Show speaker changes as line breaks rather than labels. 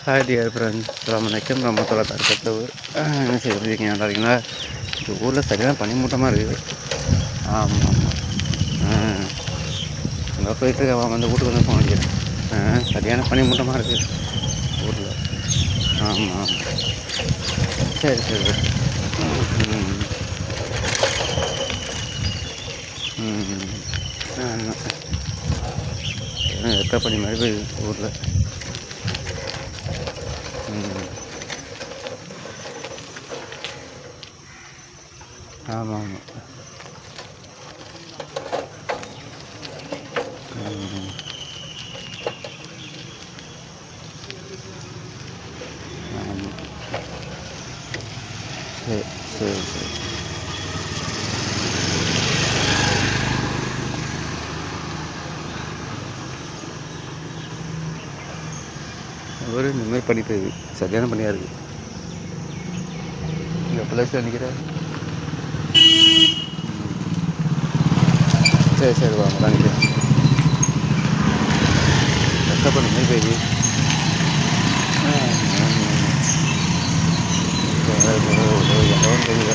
Hi dear friends, அஸ்ஸலாமு அலைக்கும் வரஹ்மத்துல்லாஹி வபரகாத்துஹு. என்ன செய்யறீங்க? நல்லா இருக்கீங்களா? இந்த ஊரில் சரியான பனிமூட்டமாக இருக்குது. ஆமாம் ஆமாம். அங்கே போயிட்டு அவன் வந்து வீட்டுக்கு வந்து ஃபோன் அடிக்கிறேன். சரியான பனிமூட்டமாக இருக்குது ஊரில். ஆமாம் ஆமாம். சரி சரி. ம் ம். ஆமாம். வெக்க பனி மாதிரி போய் ஊரில். ம். ஆமாம் ஆமாம். ம். ஆமாம். சரி சரி சரி. ஒரு இந்த மாதிரி பனி பெய்யுது, சரியான பனியாக இருக்குது. இங்கே பிள்ளைஸில் நிற்கிறேன். சரி சரி வாங்க தான் நிற்கிறேன். கஷ்டப்பட மாதிரி பெய்யுது. இடம் தெரியல.